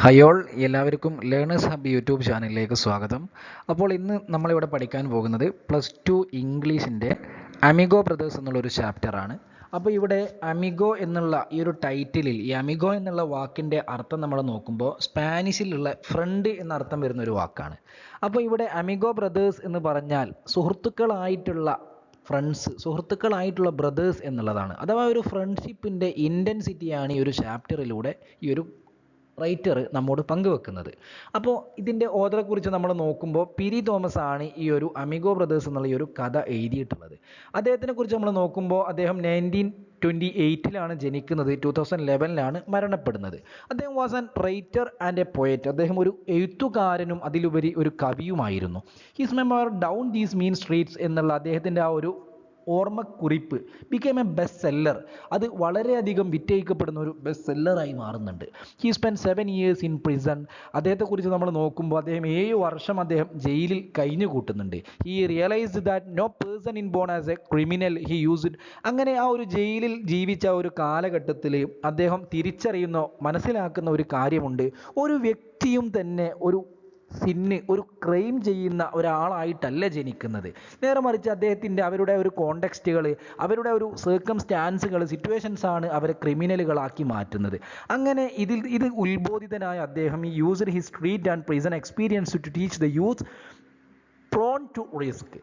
Hi all, എല്ലാവർക്കും learners hub YouTube ചാനലിലേക്ക് സ്വാഗതം. അപ്പോൾ ഇന്ന് നമ്മളിവിടെ പഠിക്കാൻ പോകുന്നത് +2 ഇംഗ്ലീഷിൻ്റെ അമിഗോ ബ്രദേഴ്സ് എന്നുള്ളൊരു ചാപ്റ്ററാണ്. അപ്പോൾ ഇവിടെ അമിഗോ എന്നുള്ള ഈ ഒരു ടൈറ്റിലിൽ ഈ അമിഗോ എന്നുള്ള വാക്കിൻ്റെ അർത്ഥം നമ്മൾ നോക്കുമ്പോൾ സ്പാനിഷിലുള്ള ഫ്രണ്ട് എന്ന അർത്ഥം വരുന്ന ഒരു വാക്കാണ്. അപ്പോൾ ഇവിടെ അമിഗോ ബ്രദേഴ്സ് എന്ന് പറഞ്ഞാൽ സുഹൃത്തുക്കളായിട്ടുള്ള ബ്രദേഴ്സ് എന്നുള്ളതാണ്. അഥവാ ഒരു ഫ്രണ്ട്ഷിപ്പിൻ്റെ ഇൻറ്റൻസിറ്റിയാണ് ഈ ഒരു ചാപ്റ്ററിലൂടെ ഈ ഒരു റൈറ്റർ നമ്മോട് പങ്കുവെക്കുന്നത്. അപ്പോൾ ഇതിൻ്റെ ഓഥറെക്കുറിച്ച് നമ്മൾ നോക്കുമ്പോൾ പിരി തോമസ് ആണ് ഈ ഒരു അമിഗോ ബ്രദേഴ്സ് എന്നുള്ള ഈ ഒരു കഥ എഴുതിയിട്ടുള്ളത്. അദ്ദേഹത്തിനെ കുറിച്ച് നമ്മൾ നോക്കുമ്പോൾ അദ്ദേഹം 1928 ജനിക്കുന്നത്. 2011 മരണപ്പെടുന്നത്. അദ്ദേഹം was an writer and a poet. അദ്ദേഹം ഒരു എഴുത്തുകാരനും അതിലുപരി ഒരു കവിയുമായിരുന്നു. His memoir down these mean streets എന്നുള്ള അദ്ദേഹത്തിൻ്റെ ആ ഒരു ഓർമ്മക്കുറിപ്പ് ബിക്കേം എ ബെസ്റ്റ് സെല്ലർ. അത് വളരെയധികം വിറ്റഴിക്കപ്പെടുന്ന ഒരു ബെസ്റ്റ് സെല്ലറായി മാറുന്നുണ്ട്. He spend 7 years in prison. അദ്ദേഹത്തെക്കുറിച്ച് നമ്മൾ നോക്കുമ്പോൾ അദ്ദേഹം 7 വർഷം അദ്ദേഹം ജയിലിൽ കഴിഞ്ഞു കൂട്ടുന്നുണ്ട്. He realised that no person in born as a criminal he used. അങ്ങനെ ആ ഒരു ജയിലിൽ ജീവിച്ച ഒരു കാലഘട്ടത്തിൽ അദ്ദേഹം മനസ്സിലാക്കുന്ന ഒരു കാര്യമുണ്ട്. ഒരു വ്യക്തിയും തന്നെ ഒരു ക്രൈം ചെയ്യുന്ന ഒരാളായിട്ടല്ല ജനിക്കുന്നത്. നേരെ മറിച്ച് അവരുടെ ഒരു കോണ്ടെക്സ്റ്റുകൾ, അവരുടെ ഒരു സർക്കംസ്റ്റാൻസുകൾ, സിറ്റുവേഷൻസ് ആണ് അവരെ ക്രിമിനലുകളാക്കി മാറ്റുന്നത്. അങ്ങനെ ഇത് ഉത്ബോധിതനായ അദ്ദേഹം ഈ used his street and prison experience to teach the youth prone to risk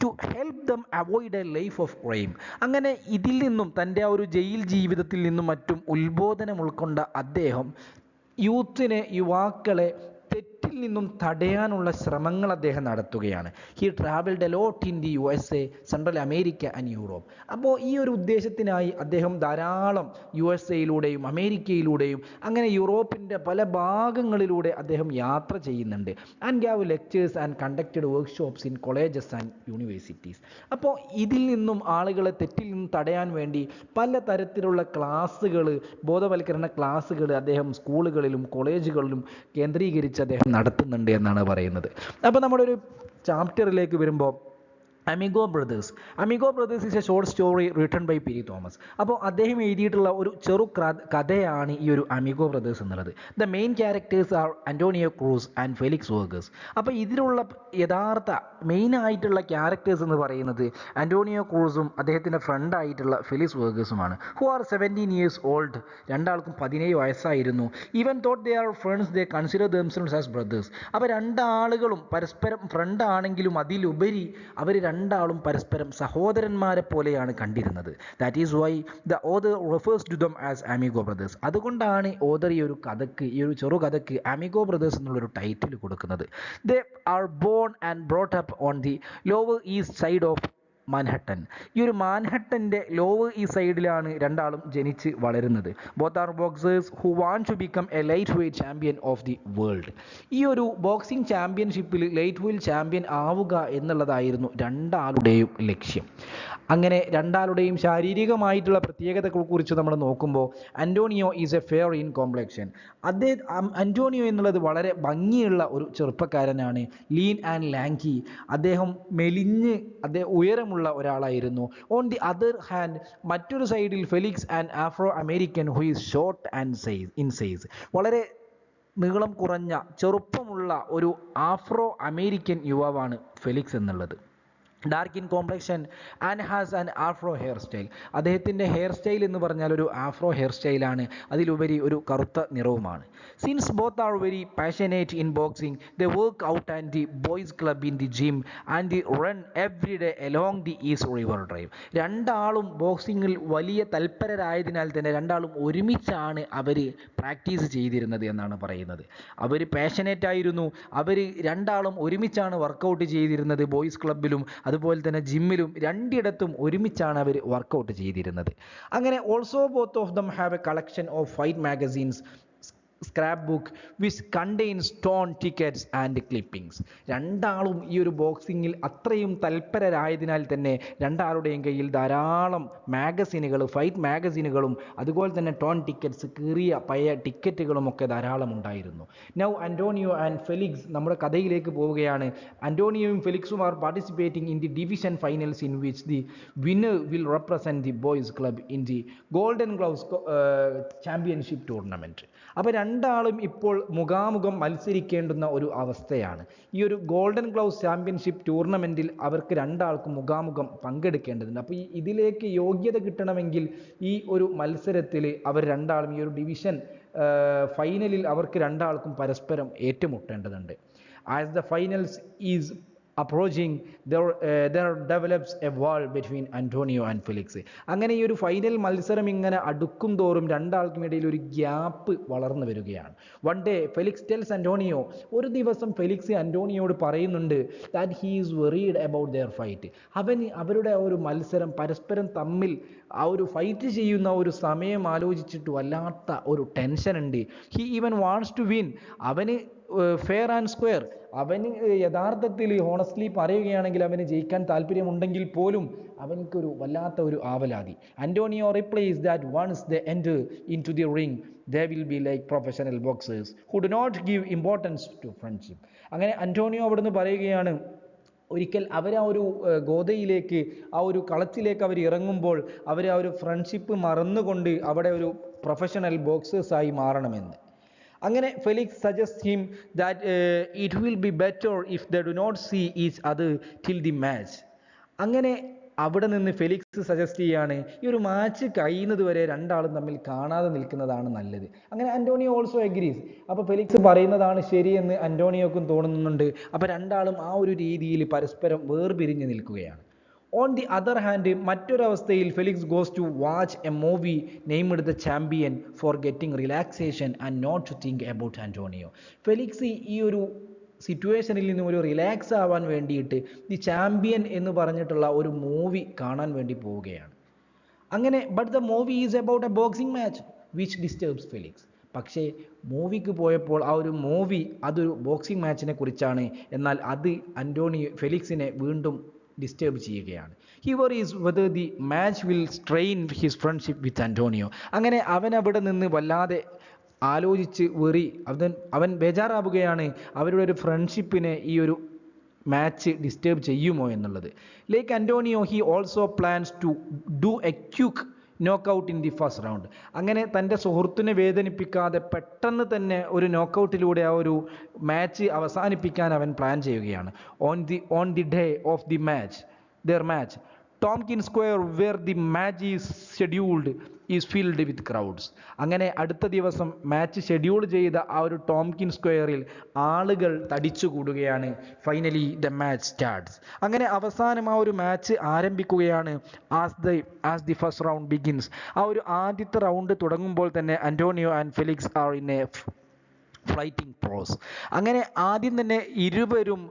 to help them avoid a life of crime. അങ്ങനെ ഇതിൽ നിന്നും തൻ്റെ ആ ഒരു ജയിൽ ജീവിതത്തിൽ നിന്നും മറ്റും ഉത്ബോധനം ഉൾക്കൊണ്ട അദ്ദേഹം യുവാക്കളെ തെറ്റിൽ നിന്നും തടയാനുള്ള ശ്രമങ്ങൾ അദ്ദേഹം നടത്തുകയാണ്. He travelled a lot in the USA, central America and Europe. അപ്പോൾ ഈ ഒരു ഉദ്ദേശത്തിനായി അദ്ദേഹം ധാരാളം USA അമേരിക്കയിലൂടെയും അങ്ങനെ യൂറോപ്പിൻ്റെ പല ഭാഗങ്ങളിലൂടെ അദ്ദേഹം യാത്ര ചെയ്യുന്നുണ്ട്. And Gaon lectures and conducted workshops in colleges and universities. അപ്പോൾ ഇതിൽ നിന്നും ആളുകളെ തെറ്റിൽ നിന്നും തടയാൻ വേണ്ടി പല തരത്തിലുള്ള ബോധവൽക്കരണ ക്ലാസ്സുകൾ അദ്ദേഹം സ്കൂളുകളിലും കോളേജുകളിലും കേന്ദ്രീകരിച്ച് അദ്ദേഹം നടത്തുന്നുണ്ട് എന്നാണ് പറയുന്നത്. അപ്പോൾ നമ്മുടെ ഒരു ചാപ്റ്ററിലേക്ക് വരുമ്പോൾ Amigo Brothers is a short story written by Piri Thomas. അപ്പോൾ അദ്ദേഹം എഴുതിയിട്ടുള്ള ഒരു ചെറു കഥയാണ് ഈ ഒരു അമിഗോ ബ്രദേഴ്സ് എന്നുള്ളത്. The main characters are Antonio Cruz and Felix Vargas. അപ്പോൾ ഇതിലുള്ള യഥാർത്ഥ മെയിനായിട്ടുള്ള ക്യാരക്ടേഴ്സ് എന്ന് പറയുന്നത് അന്റോണിയോ ക്രൂസും അദ്ദേഹത്തിൻ്റെ ഫ്രണ്ടായിട്ടുള്ള ഫെലിക്സ് വർഗേഴ്സുമാണ്. Who are 17 years old. രണ്ടാൾക്കും 17 വയസ്സായിരുന്നു. Even thought they are friends, they consider themselves as brothers. അപ്പോൾ രണ്ടാളുകളും പരസ്പരം ഫ്രണ്ട് ആണെങ്കിലും അതിലുപരി അവർ രണ്ടാളും പരസ്പരം സഹോദരന്മാരെ പോലെയാണ് കണ്ടിരുന്നത്. That is why the author refers to them as Amigo Brothers. അതുകൊണ്ടാണ് ഓതർ ഈ ഒരു ചെറുകഥയ്ക്ക് അമിഗോ ബ്രദേഴ്സ് എന്നുള്ളൊരു ടൈറ്റിൽ കൊടുക്കുന്നത്. They are born and brought up on the Lower East Side of Manhattan. ഈ ഒരു മാൻഹട്ടൻ്റെ ലോവർ ഈ സൈഡിലാണ് രണ്ടാളും ജനിച്ച് വളരുന്നത്. Both are boxers who want to become a lightweight champion of the world. ഈ ഒരു ബോക്സിംഗ് ചാമ്പ്യൻഷിപ്പിൽ ലൈറ്റ് വെയ്റ്റ് ചാമ്പ്യൻ ആവുക എന്നുള്ളതായിരുന്നു രണ്ടാളുടെയും ലക്ഷ്യം. അങ്ങനെ രണ്ടാളുടെയും ശാരീരികമായിട്ടുള്ള പ്രത്യേകതകളെക്കുറിച്ച് നമ്മൾ നോക്കുമ്പോൾ Antonio is a fair in complexion. Antonio എന്നുള്ളത് വളരെ ഭംഗിയുള്ള ഒരു ചെറുപ്പക്കാരനാണ്. Lean and lanky. അദ്ദേഹം ഉയരമുള്ള ഒരാളായിരുന്നു. ഓൺ ദി അതർ ഹാൻഡ്, മറ്റൊരു സൈഡിൽ Felix and Afro American who is short and in size. വളരെ നീളം കുറഞ്ഞ ചെറുപ്പമുള്ള ഒരു ആഫ്രോ അമേരിക്കൻ യുവാവാണ് ഫെലിക്സ് എന്നുള്ളത്. Dark in complexion and has an Afro hair style. അദ്ദേഹത്തിൻ്റെ ഹെയർ സ്റ്റൈൽ എന്ന് പറഞ്ഞാൽ ഒരു ആഫ്രോ ഹെയർ സ്റ്റൈലാണ്. അതിലുപരി ഒരു കറുത്ത നിറവുമാണ്. Since both are very passionate in boxing, they work out and the boys club in the gym and the run every day along the East River Drive. രണ്ടാളും ബോക്സിങ്ങിൽ വലിയ തൽപരരായതിനാൽ തന്നെ രണ്ടാളും ഒരുമിച്ചാണ് അവർ പ്രാക്ടീസ് ചെയ്തിരുന്നത് എന്നാണ് പറയുന്നത്. അവർ പാഷനേറ്റ് ആയിരുന്നു. അവർ രണ്ടാളും ഒരുമിച്ചാണ് വർക്കൗട്ട് ചെയ്തിരുന്നത്. ബോയ്സ് ക്ലബിലും അതുപോലെ തന്നെ ജിമ്മിലും രണ്ടിടത്തും ഒരുമിച്ചാണ് അവർ വർക്കൗട്ട് ചെയ്തിരുന്നത്. അങ്ങനെ also both of dum have A collection of fight magazines, scrap book which contains tone tickets and clippings. രണ്ടാളും ഈ ഒരു ബോക്സിങ്ങിൽ അത്രയും തൽപരരായതിനാൽ തന്നെ രണ്ടാളുടെയും കയ്യിൽ ധാരാളം ഫൈറ്റ് മാഗസീനുകളും അതുപോലെ തന്നെ ടോൺ ടിക്കറ്റ്സ്, കീറിയ പഴയ ടിക്കറ്റുകളും ഒക്കെ ധാരാളം ഉണ്ടായിരുന്നു. നൗ അന്റോണിയോ ആൻഡ് ഫെലിക്സ്, നമ്മുടെ കഥയിലേക്ക് പോവുകയാണ്. അന്റോണിയോയും ഫെലിക്സും are participating in the division finals in which the winner will represent the boys club in the Golden Gloves championship tournament. അപ്പോൾ രണ്ടാളും ഇപ്പോൾ മുഖാമുഖം മത്സരിക്കേണ്ടുന്ന ഒരു അവസ്ഥയാണ്. ഈ ഒരു ഗോൾഡൻ ഗ്ലൗസ് ചാമ്പ്യൻഷിപ്പ് ടൂർണമെൻറ്റിൽ അവർക്ക് രണ്ടാൾക്കും മുഖാമുഖം പങ്കെടുക്കേണ്ടതുണ്ട്. അപ്പോൾ ഇതിലേക്ക് യോഗ്യത കിട്ടണമെങ്കിൽ ഈ ഒരു മത്സരത്തിൽ അവർ രണ്ടാളും ഈ ഒരു ഡിവിഷൻ ഫൈനലിൽ അവർക്ക് രണ്ടാൾക്കും പരസ്പരം ഏറ്റുമുട്ടേണ്ടതുണ്ട്. As the finals is approaching, there develops a wall between Antonio and Felix. അങ്ങനെ ഈ ഒരു ഫൈനൽ മത്സരം ഇങ്ങനെ അടുക്കും തോറും രണ്ടാൾക്കും ഇടയിൽ ഒരു ഗ്യാപ്പ് വളർന്നു വരികയാണ്. One day Felix tells Antonio, ഒരു ദിവസം ഫെലിക്സ് അന്റോണിയോട് പറയുന്നുണ്ട് that he is worried about their fight. അവരുടെ ആ ഒരു മത്സരം പരസ്പരം തമ്മിൽ ആ ഒരു ഫൈറ്റ് ചെയ്യുന്ന ഒരു സമയം ആലോചിച്ചിട്ട് വല്ലാത്ത ഒരു ടെൻഷൻ ഉണ്ട്. He even wants to win. അവന് ഫെയർ ആൻഡ് സ്ക്വയർ, അവന് യഥാർത്ഥത്തിൽ ഹോണസ്റ്റ്ലി പറയുകയാണെങ്കിൽ അവന് ജയിക്കാൻ താല്പര്യമുണ്ടെങ്കിൽ പോലും അവനക്കൊരു വല്ലാത്ത ഒരു ആവലാതി. Antonio replies that once they enter into the ring they will be like professional boxers who do not give importance to friendship. അങ്ങനെ അന്റോണിയോ അവിടുന്ന് പറയുകയാണ്, ഒരിക്കൽ അവർ ആ ഒരു ഗോതയിലേക്ക്, ആ ഒരു കളത്തിലേക്ക് അവർ ഇറങ്ങുമ്പോൾ അവർ ആ ഒരു ഫ്രണ്ട്ഷിപ്പ് മറന്നുകൊണ്ട് അവിടെ ഒരു പ്രൊഫഷണൽ ബോക്സേഴ്സായി മാറണമെന്ന്. അങ്ങനെ Felix suggest him that it will be better if they do not see each other till the match. അങ്ങനെ അവിടെ നിന്ന് ഫെലിക്സ് സജസ്റ്റ് ചെയ്യാണ് ഈ ഒരു മാച്ച് കഴിയുന്നത് വരെ രണ്ടാളും തമ്മിൽ കാണാതെ നിൽക്കുന്നതാണ് നല്ലത്. അങ്ങനെ അന്റോണിയോ ഓൾസോ അഗ്രീസ്. അപ്പോൾ ഫെലിക്സ് പറയുന്നതാണ് ശരിയെന്ന് അന്റോണിയോക്കും തോന്നുന്നുണ്ട്. അപ്പോൾ രണ്ടാളും ആ ഒരു രീതിയിൽ പരസ്പരം വേർപിരിഞ്ഞ് നിൽക്കുകയാണ്. ഓൺ ദി അതർ ഹാൻഡ്, മറ്റൊരവസ്ഥയിൽ Felix goes to watch a movie named the champion for getting relaxation and not to think about Antonio. ഫെലിക്സ് ഈ ഒരു സിറ്റുവേഷനിൽ നിന്നും ഒരു റിലാക്സ് ആവാൻ വേണ്ടിയിട്ട് ദി ചാമ്പ്യൻ എന്ന് പറഞ്ഞിട്ടുള്ള ഒരു മൂവി കാണാൻ വേണ്ടി പോവുകയാണ്. അങ്ങനെ but the movie is about A boxing match which disturbs Felix. പക്ഷേ മൂവിക്ക് പോയപ്പോൾ ആ ഒരു മൂവി അതൊരു ബോക്സിംഗ് മാച്ചിനെ കുറിച്ചാണ്. എന്നാൽ അത് ഫെലിക്സിനെ വീണ്ടും ഡിസ്റ്റർബ് ചെയ്യുകയാണ്. He worries whether the match will strain his friendship with Antonio. അങ്ങനെ അവൻ അവിടെ നിന്ന് വല്ലാതെ ആലോചിച്ച് അവൻ ബേജാറാവുകയാണ് അവരുടെ ഒരു ഫ്രണ്ട്ഷിപ്പിനെ ഈ ഒരു മാച്ച് ഡിസ്റ്റർബ് ചെയ്യുമോ എന്നുള്ളത്. Like Antonio, he also plans to do a quick knockout in the first round. അങ്ങനെ തൻ്റെ സുഹൃത്തിനെ വേദനിപ്പിക്കാതെ പെട്ടെന്ന് തന്നെ ഒരു നോക്കൗട്ടിലൂടെ ആ ഒരു മാച്ച് അവസാനിപ്പിക്കാൻ അവൻ പ്ലാൻ ചെയ്യുകയാണ്. On the day of the match Tomkin square where the match is scheduled is filled with crowds. അങ്ങനെ അടുത്ത ദിവസം മാച്ച് ഷെഡ്യൂൾ ചെയ്ത ആ ഒരു ടോംകിൻ സ്ക്വയറിൽ ആളുകൾ തടിച്ചുകൂടുകയാണ്. Finally the match starts. അങ്ങനെ അവസാനം ആ ഒരു മാച്ച് ആരംഭിക്കുകയാണ്. As the first round begins. ആ ഒരു ആദ്യത്തെ റൗണ്ട് തുടങ്ങുമ്പോൾ തന്നെ Antonio and Felix are in a fighting pose. അങ്ങനെ ആദ്യം തന്നെ ഇരുവരും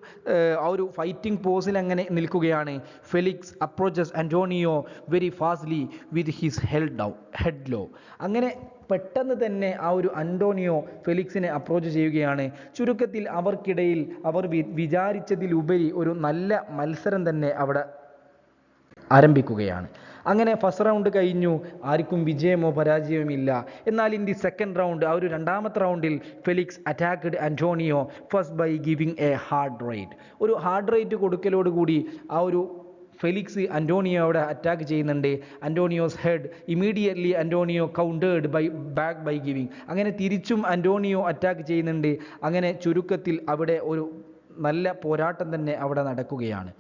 ആ ഒരു ഫൈറ്റിംഗ് പോസിൽ അങ്ങനെ നിൽക്കുകയാണ്. Felix approaches Antonio very fastly with his head low. അങ്ങനെ പെട്ടെന്ന് തന്നെ ആ ഒരു അന്റോണിയോ ഫെലിക്സിനെ അപ്രോച്ച് ചെയ്യുകയാണ്. ചുരുക്കത്തിൽ അവർക്കിടയിൽ അവർ വിചാരിച്ചതിലുപരി ഒരു നല്ല മത്സരം തന്നെ അവിടെ ആരംഭിക്കുകയാണ്. അങ്ങനെ ഫസ്റ്റ് റൗണ്ട് കഴിഞ്ഞു, ആർക്കും വിജയമോ പരാജയവുമില്ല. എന്നാൽ ഇൻ ദി സെക്കൻഡ് റൗണ്ട്, ആ ഒരു രണ്ടാമത്തെ റൗണ്ടിൽ Felix attacked Antonio first by giving a hard right. ഒരു ഹാർഡ് റൈറ്റ് കൊടുക്കലോടുകൂടി ആ ഒരു ഫെലിക്സ് അന്റോണിയോയുടെ അറ്റാക്ക് ചെയ്യുന്നുണ്ട്. Antonio's head immediately Antonio countered by giving. അങ്ങനെ തിരിച്ചും അന്റോണിയോ അറ്റാക്ക് ചെയ്യുന്നുണ്ട്. അങ്ങനെ ചുരുക്കത്തിൽ അവിടെ ഒരു നല്ല പോരാട്ടം തന്നെ അവിടെ നടക്കുകയാണ്.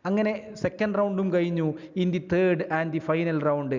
അങ്ങനെ സെക്കൻഡ് റൗണ്ടും കഴിഞ്ഞു. In the third and the final round,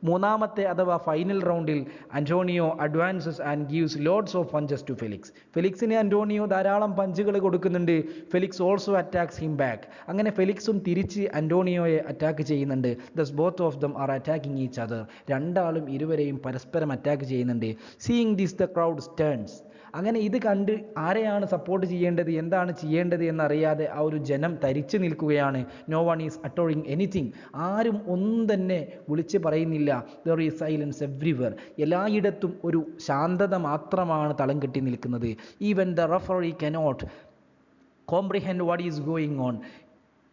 മൂന്നാമത്തെ അഥവാ ഫൈനൽ റൗണ്ടിൽ Antonio advances and gives loads of punches to Felix. ഫെലിക്സിന് അന്റോണിയോ ധാരാളം പഞ്ചുകൾ കൊടുക്കുന്നുണ്ട്. Felix also attacks him back. അങ്ങനെ ഫെലിക്സും തിരിച്ച് അന്റോണിയോയെ അറ്റാക്ക് ചെയ്യുന്നുണ്ട്. Thus both of them are attacking each other. രണ്ടാളും ഇരുവരെയും പരസ്പരം അറ്റാക്ക് ചെയ്യുന്നുണ്ട്. Seeing this the crowd stuns. അങ്ങനെ ഇത് കണ്ട് ആരെയാണ് സപ്പോർട്ട് ചെയ്യേണ്ടത്, എന്താണ് ചെയ്യേണ്ടത് എന്നറിയാതെ ആ ഒരു ജനം തരിച്ചു നിൽക്കുകയാണ്. No one is uttering anything. ആരും ഒന്നും തന്നെ വിളിച്ച് പറയുന്നില്ല. There is silence everywhere. എല്ലായിടത്തും ഒരു ശാന്തത മാത്രമാണ് തളം കെട്ടി നിൽക്കുന്നത്. Even the referee cannot comprehend what is going on.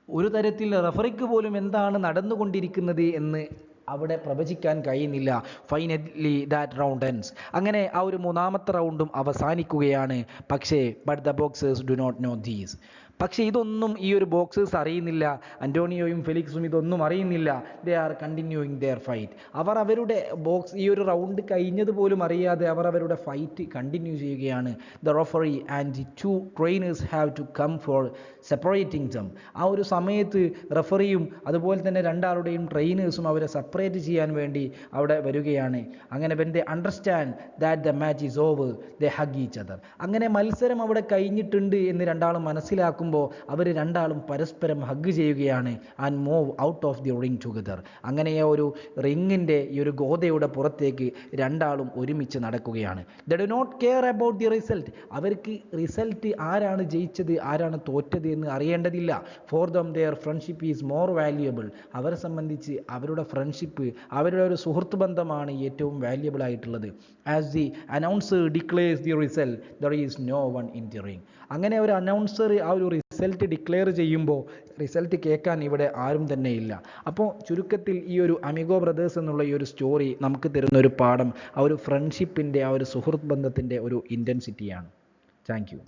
ഒരു തരത്തിൽ റഫറിക്ക് പോലും എന്താണ് നടന്നുകൊണ്ടിരിക്കുന്നത് എന്ന് അവിടെ പ്രവചിക്കാൻ കഴിയുന്നില്ല. Finally that round ends. അങ്ങനെ ആ ഒരു മൂന്നാമത്തെ റൗണ്ടും അവസാനിക്കുകയാണ്. പക്ഷേ but the boxers do not know these. പക്ഷേ ഇതൊന്നും ഈ ഒരു ബോക്സേഴ്സ് അറിയുന്നില്ല. അന്റോണിയോയും ഫെലിക്സും ഇതൊന്നും അറിയുന്നില്ല. They are continuing their fight. അവർ അവരുടെ ഈ ഒരു റൗണ്ട് കഴിഞ്ഞത് പോലും അറിയാതെ അവർ അവരുടെ ഫൈറ്റ് കണ്ടിന്യൂ ചെയ്യുകയാണ്. The referee and the two trainers have to come for separating them. ആ ഒരു സമയത്ത് റഫറിയും അതുപോലെ തന്നെ രണ്ടാളുടെയും ട്രെയിനേഴ്സും അവരെ സെപ്പറേറ്റ് ചെയ്യാൻ വേണ്ടി അവിടെ വരികയാണ്. അങ്ങനെ when they understand that the match is over they hug each other. അങ്ങനെ മത്സരം അവിടെ കഴിഞ്ഞിട്ടുണ്ട് എന്ന് രണ്ടാളും മനസ്സിലാക്കുമ്പോൾ അവർ രണ്ടാളും പരസ്പരം ഹഗ് ചെയ്യുകയാണ്. And move out of the ring together. അങ്ങനെ ഒരു റിങ്ങിൻ്റെ ഈ ഒരു ഗോതയുടെ പുറത്തേക്ക് രണ്ടാളും ഒരുമിച്ച് നടക്കുകയാണ്. They do not care about the result. അവർക്ക് റിസൾട്ട് ആരാണ് ജയിച്ചത് ആരാണ് തോറ്റത് എന്ന് അറിയേണ്ടതില്ല. For them their friendship is more valuable. അവരെ സംബന്ധിച്ച് അവരുടെ ഫ്രണ്ട്ഷിപ്പ്, അവരുടെ ഒരു സുഹൃത്ത് ബന്ധമാണ് ഏറ്റവും വാല്യുബിൾ ആയിട്ടുള്ളത്. As the announcer declares the result there is no one in the ring. അങ്ങനെ ഒരു അനൗൺസർ ആ ഒരു റിസൾട്ട് ഡിക്ലെയർ ചെയ്യുമ്പോൾ റിസൾട്ട് കേൾക്കാൻ ഇവിടെ ആരും തന്നെ ഇല്ല. അപ്പോൾ ചുരുക്കത്തിൽ ഈ ഒരു അമിഗോ ബ്രദേഴ്സ് എന്നുള്ള ഈ ഒരു സ്റ്റോറി നമുക്ക് തരുന്ന ഒരു പാഠം ആ ഒരു ഫ്രണ്ട്ഷിപ്പിൻ്റെ ആ ഒരു സുഹൃത്ത് ബന്ധത്തിൻ്റെ ഒരു ഇൻറ്റൻസിറ്റിയാണ്. Thank you.